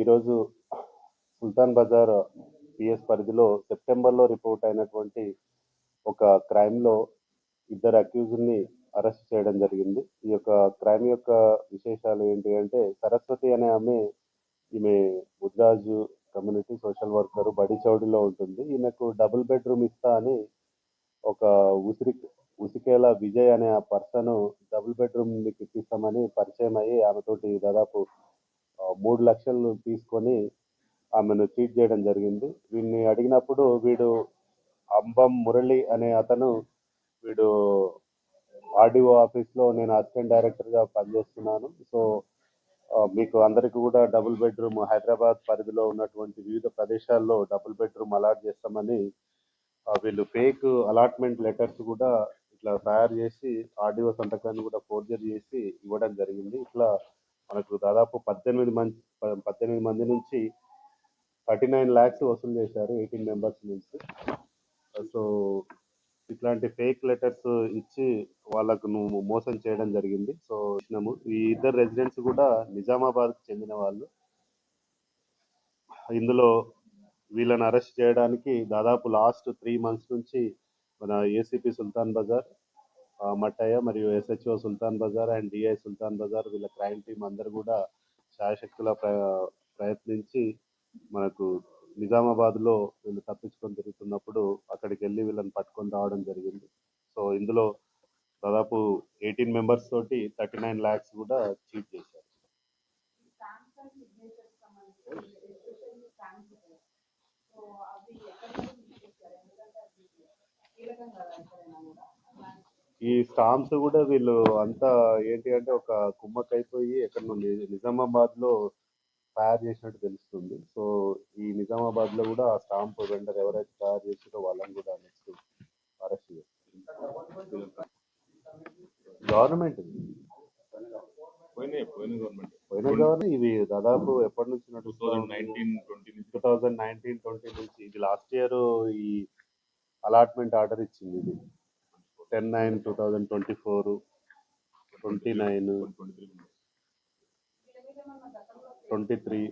ఈరోజు సుల్తాన్ బజార్ పిఎస్ పరిధిలో సెప్టెంబర్లో రిపోర్ట్ అయినటువంటి ఒక క్రైమ్లో ఇద్దరు అక్యూజ్ని అరెస్ట్ చేయడం జరిగింది. ఈ యొక్క క్రైమ్ యొక్క విశేషాలు ఏంటి అంటే, సరస్వతి అనే ఈమె ముద్రాజు కమ్యూనిటీ సోషల్ వర్కర్ బడి చౌడిలో ఉంటుంది. ఈమెకు డబుల్ బెడ్రూమ్ ఇస్తా అని ఒక ఉసికేల విజయ్ అనే ఆ పర్సన్ డబుల్ బెడ్రూమ్ మీకు ఇప్పిస్తామని పరిచయం అయ్యి ఆమెతోటి దాదాపు 3 లక్షలు తీసుకొని ఆమెను చీట్ చేయడం జరిగింది. వీడిని అడిగినప్పుడు వీడు అంబం మురళి అనే అతను వీడు ఆర్డీఓ ఆఫీస్లో నేను అసిస్టెంట్ డైరెక్టర్గా పనిచేస్తున్నాను, సో మీకు అందరికీ కూడా డబుల్ బెడ్రూమ్ హైదరాబాద్ పరిధిలో ఉన్నటువంటి వివిధ ప్రదేశాల్లో డబుల్ బెడ్రూమ్ అలాట్ చేస్తామని వీళ్ళు ఫేక్ అలాట్మెంట్ లెటర్స్ కూడా ఇట్లా తయారు చేసి ఆర్డీఓ సంతకాన్ని కూడా ఫోర్జరీ చేసి ఇవ్వడం జరిగింది. ఇట్లా మనకు దాదాపు 18 మంది నుంచి 39 lakhs వసూలు చేశారు 18 మెంబర్స్ నుంచి. సో ఇట్లాంటి ఫేక్ లెటర్స్ ఇచ్చి వాళ్ళకు నువ్వు మోసం చేయడం జరిగింది. సో ఈ ఇద్దరు రెసిడెంట్స్ కూడా నిజామాబాద్కు చెందిన వాళ్ళు. ఇందులో వీళ్ళని అరెస్ట్ చేయడానికి దాదాపు లాస్ట్ 3 months నుంచి మన ఏసీపీ సుల్తాన్ బజార్ మట్టయ్య మరియు SHO Sultan Bazaar and DI Sultan Bazaar వీళ్ళ క్రైమ్ టీం అందరు కూడా శాయశక్తుల ప్రయత్నించి మనకు నిజామాబాద్లో వీళ్ళు తప్పించుకొని తిరుగుతున్నప్పుడు అక్కడికి వెళ్ళి వీళ్ళని పట్టుకొని రావడం జరిగింది. సో ఇందులో దాదాపు 18 members తోటి 39 lakhs కూడా చీట్ చేశారు. ఈ స్టాంప్స్ కూడా వీళ్ళు అంతా ఏంటి అంటే ఒక కుమ్మక్ అయిపోయి ఎక్కడ నుండి నిజామాబాద్లో తయారు చేసినట్టు తెలుస్తుంది. సో ఈ నిజామాబాద్లో కూడా ఆ స్టాంప్ వెండర్ ఎవరైతే తయారు చేసారో వాళ్ళని కూడా నెక్స్ట్ అరెస్ట్ చేస్తారు. గవర్నమెంట్ ఇవి దాదాపు ఎప్పటి నుంచి 2019-20 నుంచి. ఇది లాస్ట్ ఇయర్ ఈ అలాట్మెంట్ ఆర్డర్ ఇచ్చింది. ఇది 10/9/2024, 29, 23.